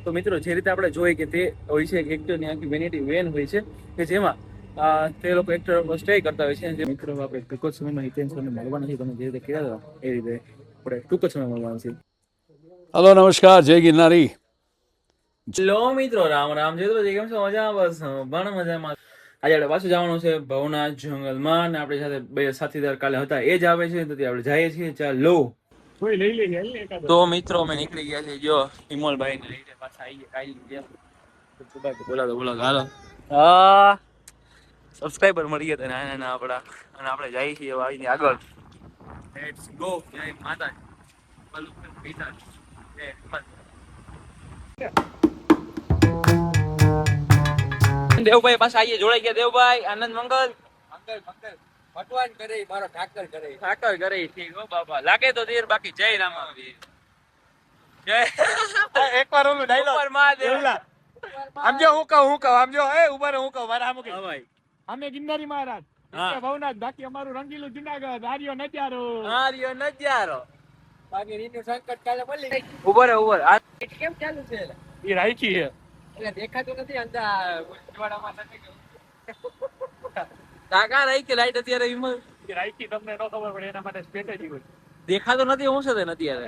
તો મિત્રો જે રીતે આપણે જોઈએ કે તે હોય છે એક્ટરની આખી વેનિટી વેન હોય છે કે જેમાં તે લોકો એક્ટર સ્ટે કરતા હોય છે. જે મિત્રો આપણે ટૂંક જ સમયમાં હિતેન સરને મળવાના છે, તમે જે રીતે કહેતા હતા એ રીતે આપણે ટૂંક જ સમયમાં મળવાના છે. હલો, નમસ્કાર, જય ગિરનારી. લો મિત્રો, રામ રામ. જય તો કેમ છો? મજા? બસ પણ મજામાં. આજે આપણે પાછું જવાનું છે ભવનાથ જંગલમાં, અને આપણી સાથે બે સાથીદાર કાલે હતા એ જ આવે છે, તો આપણે જઈએ છીએ. ચાલો તો મિત્રો અમે નીકળી ગયા છે. જો હિમલભાઈ ને લઈને પાછા આવી ગયા કાલે જેમ. બોલા હાલો. હા, સબસ્ક્રાઇબર મળી ગયા તને નાના આપડા, અને આપણે જઈએ છીએ આવીને આગળ. Let's go. જય માતાજી. દેવભાઈ પાછા આવીએ, જોડાઈ ગયા. દેવભાઈ આનંદ મંગલ. મંગલ ભગવાન કરે મારો ઠાકર કરે ઠીક હો બાપા. લાગે તો દેર, બાકી જય રામાવીર. જય એકવાર ઓલું ડાયલોગ ઉપર મહાદેવ. આમ જો હું કહું આમ જો એ ઉપર હું કહું મારા આમ કે હા ભાઈ, અમે ગિરનારી મહારાજ ભવનાથ, બાકી અમારું રંગીલું જુનાગઢ. આર્યો નજારો બાકી રીનું સંકટ કાલે મળી ઉપર આ કેમ ચાલુ છે? એ રાખી છે એટલે દેખાતું નથી. અંદર ઉજવાડામાં નથી કાકા રાખી લાઈટ અત્યારે વિમલ રાખી, તમને ન ખબર પડે એના માટે સ્ટ્રેટેજી હોય. દેખાતો નથી હું છે ને અત્યારે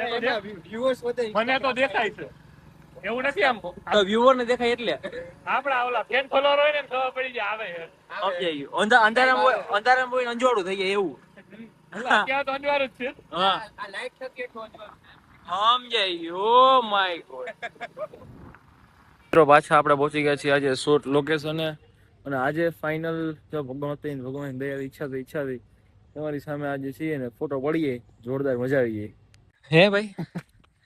વ્યુઅર્સ વધે, મને તો દેખાય છે એવું નથી. આમ તો વ્યુઅર ને દેખાય એટલે આપડા ઓલા ફેન ફોલોઅર હોય ને ખબર પડી જાય આવે છે. સમજાઈ ગયું. અંધારામાં હોય અંજવાળું થઈ જાય એવું. ક્યાં તો અંજવાળું જ છે. હા, આ લાઈટ થકી એટલું અંજવાળું. સમજાઈ ગયું. Oh my God. મિત્રો પાછા આપણે પહોંચી ગયા છીએ આજે શોર્ટ લોકેશને, અને આજે ફાઇનલ જો ભગવાન દયા ઈચ્છા થઈ તમારી સામે આજે છીએ ને ફોટો પડીએ, જોરદાર મજા આવી જાય. હે ભાઈ,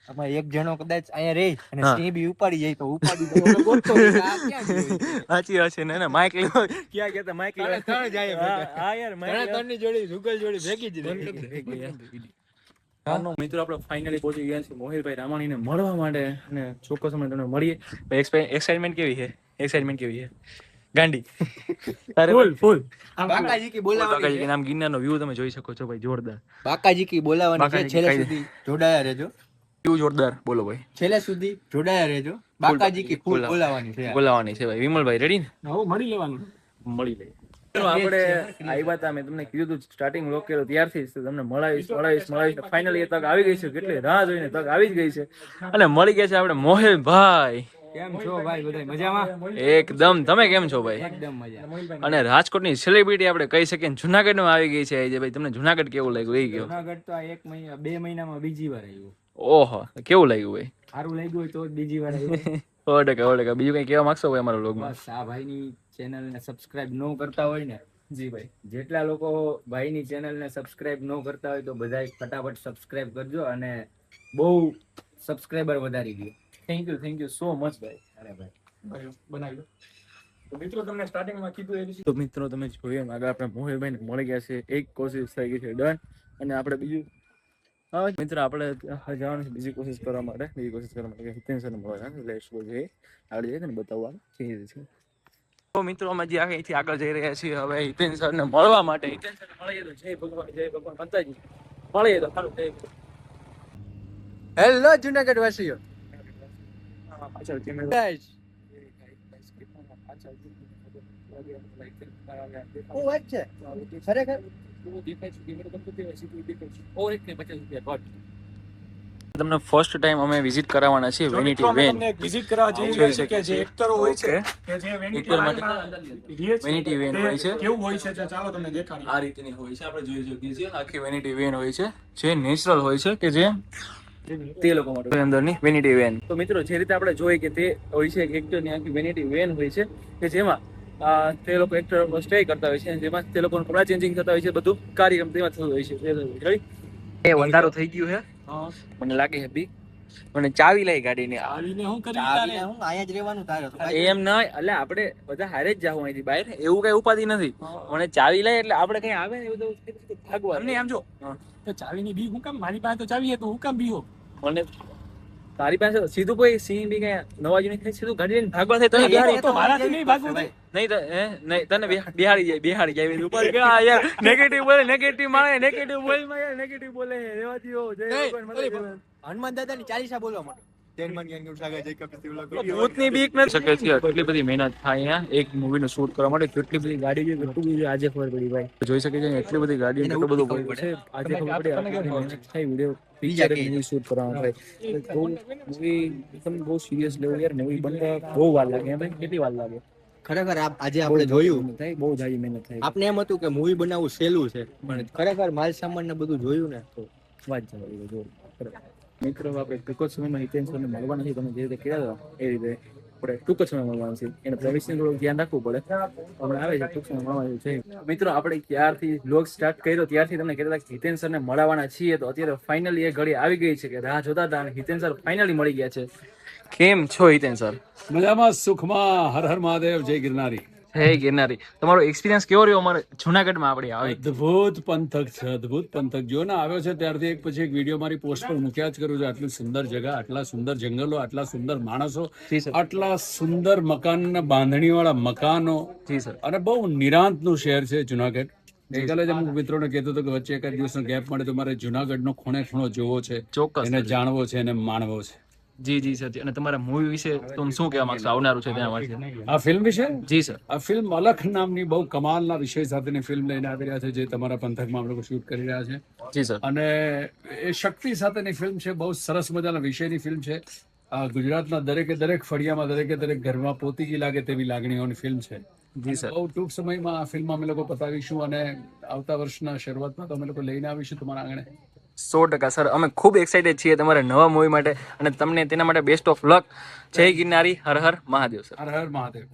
આમાં એક જણો કદાચ અહીંયા રહી અને સિંહ બી ઉપાડી જાય તો ઉપાડી દે. સાચી વાત છે ને. માઇક લેવો ક્યાં ગયા તા? માઇક લેવા ત્રણ જાય. હા યાર, માઇક ત્રણની જોડી જુગલ જોડી ભેગી જ રહી. મિત્રો આપણે ફાઇનલી પહોંચી ગયા છીએ મોહિતભાઈ રામાણીને મળવા માટે, અને ચોક્કસ સમય તમને મળીએ. એક્સાઇટમેન્ટ કેવી છે? ગાંડી ફૂલ. બાકાજી કી બોલાવવાની છે. નામ ગિરનારનો વ્યૂ તમે જોઈ શકો છો ભાઈ, જોરદાર. બાકાજી કી બોલાવવાની છે. છેલ્લે સુધી જોડાયા રહેજો. વ્યૂ જોરદાર. બોલો ભાઈ, છેલ્લે સુધી જોડાયા રહેજો. બાકાજી કી ફૂલ બોલાવવાની છે ભાઈ. વિમલભાઈ રેડી ને? મળી લેવાનું. મળી લે. આપણે આવ્યા હતા, મેં તમને કીધું હતું સ્ટાર્ટિંગ વ્લોગ કર્યો ત્યારથી તમને મળાવીશ. ફાઇનલી એ તક આવી ગઈ છે. કેટલી રાહ જોઈને તક આવી જ ગઈ છે, અને મળી ગયા છે આપણે મોહિલભાઈ. કેમ છો ભાઈ? બધા મજામાં? એકદમ. તમે કેમ છો ભાઈ? એકદમ મજા. અને રાજકોટની સેલિબ્રિટી આપણે કહી શકીએ જુનાગઢમાં આવી ગઈ છે. ભાઈ તમને જુનાગઢ કેવું લાગ્યું? એ ગયો જુનાગઢ તો આ 1 મહિના 2 મહિનામાં બીજી વાર આવ્યું. ઓહો, કેવું લાગ્યું ભાઈ? સારું લાગ્યું હોય તો જ બીજી વાર આવ્યું. 100%. બીજું કઈ કહેવા માંગશો ભાઈ અમારા વ્લોગમાં? બસ આ ભાઈની ચેનલને સબસ્ક્રાઇબ ન કરતા હોય ને, જી ભાઈ, જેટલા લોકો ભાઈની ચેનલને સબસ્ક્રાઇબ ન કરતા હોય તો બધાય ફટાફટ સબસ્ક્રાઇબ કરજો અને બહુ સબસ્ક્રાઇબર વધારી દો. થેન્ક યુ સો મચ ભાઈ. અરે ભાઈ બનાવી દો. તો મિત્રો તમને સ્ટાર્ટિંગમાં કીધું એ રીતે. તો મિત્રો તમે જોયું આગળ આપણે મોહિલભાઈને મળી ગયા છે. એક કોશિશ થઈ ગઈ છે ડન, અને આપણે બીજું મિત્રો આપણે જવાનું છે બીજી કોશિશ કરવા માટે હિતેન સરને મળવા. Let's go. જઈએ આગળ જઈએ ને બતાવવા કેવી રીતે છે. તો મિત્રો અમે જે અહીંથી આગળ જઈ રહ્યા છીએ હવે હિતેન સરને મળવા માટે. હિતેન સરને મળીએ તો જય ભગવાન માતાજી. મળીએ તો સારું. હેલો જુનાગઢ વાસીઓ. પાછળ કેમેરા ગાઈસ ઓ વાત છે ખરેખર તમને ફર્સ્ટ ટાઈમ અમે વિઝિટ કરાવવાના છીએ વેનિટી વેન. વિઝિટ કરવા જઈ રહ્યા છે કે જે એક્ટરો હોય છે કે જે એક્ટર માટે વેનિટી વેન હોય છે. કેવું હોય છે ચાલો તમને દેખાડીએ. આ રીતની હોય છે, આપણે જોઈ શકીએ છીએ. આખી વેનિટી વેન હોય છે જે નેચરલ હોય છે, કે જે તે લોકો માટે અંદરની વેનિટી વેન. તો મિત્રો જે રીતે આપણે જોઈએ કે તે હોય છે એક્ટરની આખી વેનિટી વેન હોય છે કે જેમાં તે લોકો એક્ટર સ્ટે કરતા હોય છે, જેમાં તે લોકોનું કપડા ચેન્જિંગ થતા હોય છે, બધું કાર્યક્રમ તેમાં થતું હોય છે. એ અંધારું થઈ ગયું છે, મને લાગે છે બી. મને ચાવી લઈ ગાડીની. આવીને હું કરી ચાવીને હું અહીંયા જ રહેવાનું તારે તો. એમ ના, એટલે આપણે બધા હારે જ જાવું અહીંથી બહાર, એવું કઈ ઉપાધિ નથી. મને ચાવી લઈ એટલે આપણે કઈ આવે ને એવું ભાગવા. અમને આમ જો તો ચાવીની બી હું કામ? મારી પાસે તો ચાવી હે તો હું કામ બીહો? મને તારી પાસે સીધું કોઈ સિંહ બી કઈ નવાજુ નહીં થાય, સીધું ગાડી લઈને ભાગવા થાય તો મારાથી નહીં ભાગવું થાય. નહીં તને બિહાડી જાય ઉપર કે યાર નેગેટિવ બોલે, નેગેટિવ માણે, નેગેટિવ બોલે માં યાર નેગેટિવ બોલે. રેવા દો. જય ભગવાન માતા. હનુમાન દાદાની ચાલીસા બોલવા માંડો. ભૂતની બીક નથી શકે છે એટલી બધી મહેનત થાય અહીંયા એક મૂવીનું શૂટ કરવા માટે કેટલી બધી ગાડી છે કેટલું બધું આજે ખબર પડી ભાઈ જોઈ શકે છે એટલી બધી ગાડી કેટલું બધું પડ્યું છે આજે ખબર પડી આટલી બધી મહેનત થઈ વિડિયો પિક્ચર મૂવી શૂટ કરવામાં ભાઈ બહુ મૂવી એકદમ બહુ સિરિયસ લેવું યાર મૂવી બનતા બહુ વાર લાગે ભાઈ કેટલી વાર લાગે ખરેખર આજે આપણે જોયું બહુ જાજી મહેનત થઈ આપને એમ હતું કે મૂવી બનાવવું સહેલું છે પણ ખરેખર માલ સામાન ને બધું જોયું ને તો વાત જવા જો મિત્રો આપણે ટૂંક જ સમયમાં હિતેન સરને મળવાના છે તમે જે રીતે કહેતા હતા એ રીતે આપણે ટૂંક જ સમયમાં મળવાનું છે એને પ્રવેશને થોડું ધ્યાન રાખવું પડે હમણાં આવે છે ટૂંક સમયમાં મળવાનું છે મિત્રો આપણે ક્યારથી વ્લોગ સ્ટાર્ટ કર્યો ત્યારથી તમને કહેતા હતા કે હિતેન સરને મળવાના છીએ તો અત્યારે ફાઇનલી એ ઘડી આવી ગઈ છે કે રાહ જોતા હતા અને હિતેન સર ફાઇનલી મળી ગયા છે કેમ છો હિતેન સર મજામાં સુખમાં હર હર મહાદેવ જય ગિરનારી હે ગિરનારી તમારો એક્સપિરિયન્સ કેવો રહ્યો અમારે જુનાગઢમાં આપણે આવી અદ્ભુત પંથક છે અદ્ભુત પંથક જો ને આવ્યો છે ત્યારથી એક પછી એક વિડીયો મારી પોસ્ટ પર મૂક્યા જ કરું છું આટલી સુંદર જગા આટલા સુંદર જંગલો આટલા સુંદર માણસો જી સર આટલા સુંદર મકાન બાંધણી વાળા મકાનો જી સર અને બહુ નિરાંત નું શહેર છે જુનાગઢ ગઈકાલે જ અમુક મિત્રોને કહેતો હતો કે વચ્ચે એકાદ દિવસનો ગેપ મળે તો મારે જુનાગઢનો ખૂણે ખૂણો જોવો છે ચોક્કસ એને જાણવો છે એને માણવો છે જી જી સર અને તમારા મૂવી વિશે તમે શું કહેવા માંગશો આવનારું છે ત્યાં માટે આ ફિલ્મ વિશે જી સર આ ફિલ્મ અલખ નામની બહુ કમાલના વિષય સાથેની ફિલ્મ લઈને આવી રહ્યા છે જે તમારા પંથકમાં અમે લોકો શૂટ કરી રહ્યા છે જી સર અને એ શક્તિ સાથેની ફિલ્મ છે બહુ સરસ મજાના વિષયની ફિલ્મ છે આ ગુજરાતના દરેક ફળિયામાં દરેક ઘરમાં પોતીકી લાગે તેવી લાગણીઓની ફિલ્મ છે જી સર બહુ ટૂંક સમયમાં આ ફિલ્મ અમે લોકો પતાવીશું અને આવતા વર્ષના શરૂઆતમાં તો અમે લોકો લઈને આવીશું તમારા આંગણે 100% સર અમે ખૂબ એક્સાઇટેડ છીએ તમારા નવા મૂવી માટે અને તમને તેના માટે બેસ્ટ ઓફ લક જય ગિરનારી હર હર મહાદેવ સર હર હર મહાદેવ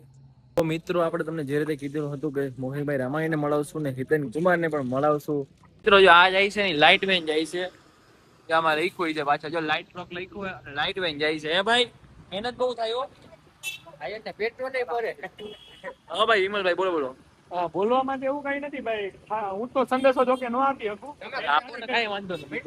તો મિત્રો આપણે તમને જે રીતે કીધું હતું કે મોહિનભાઈ રામાણીને મળાવશું ને હિતેન કુમારને પણ મળાવશું મિત્રો જો આ જાય છે ને લાઇટ વેન જાય છે કે આમાં લખ્યું છે પાછા જો લાઇટ ટ્રક લખ્યું હોય અને લાઇટ વેન જાય છે હે ભાઈ મહેનત બહુ થાય હો પેટ્રોલ પડે હા ભાઈ વિમલભાઈ બોલો બોલો હા બોલવા માટે એવું કઈ નથી ભાઈ હું તો સંદેશો જો કે ન આપી શકું આપણને કાંઈ વાંધો નથી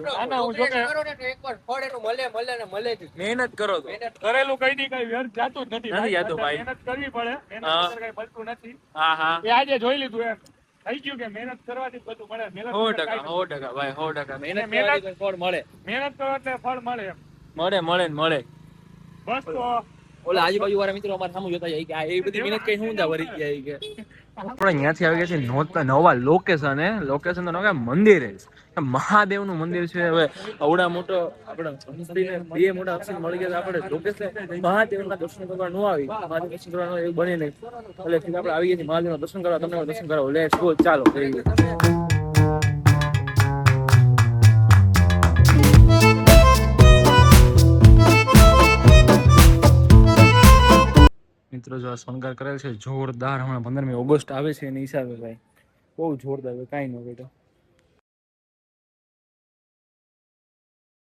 એકવાર ફળ એનું મળે ને મળે જ મહેનત કરો તો કરેલું કઈ દી કઈ વ્યર્થ જાતું જ નથી જાતું ભાઈ. મહેનત કરવી પડે મહેનત હા. વગર કઈ મળતું નથી હા હા એ આજે જોઈ લીધું એમ થઈ ગયું કે મહેનત કરવાથી જ બધું મળે મહેનત વગર કાંઈ નથી. 100% ભાઈ 100% મહેનત મહેનત- કરવાથી કોઈ ફળ મળે મહેનત કરો એટલે ફળ મળે એમ મળે મળે ને મળે બસ તો ઓલા આજુબાજુ વાળા મિત્રો અમારે સામું જોતા જાય કે આ એ બધી મહેનત કઈ શું જા વરી ગયા કે આપણે અહીંયાથી આવી ગયા છે નવા લોકેશન લોકેશન તો નવા મંદિર છે મહાદેવનું મંદિર છે હવે આવડા મોટો આપણે હંસડીને બે મોટા અક્ષર મળી ગયા આપણે લોકેશન મહાદેવના દર્શન કરવા ન આવી મહાદેવ દર્શન કરવા એવું બને નહીં એટલે આપણે આવી ગયા છીએ મહાદેવના દર્શન કરવા તમને પણ દર્શન કરાવો લેટ્સ ગો ચાલો મિત્રો જો આ શણગાર કરેલ છે જોરદાર હમણાં 15મી ઓગસ્ટ આવે છે એની હિસાબે ભાઈ બહુ જોરદાર કાંઈ ન બેટા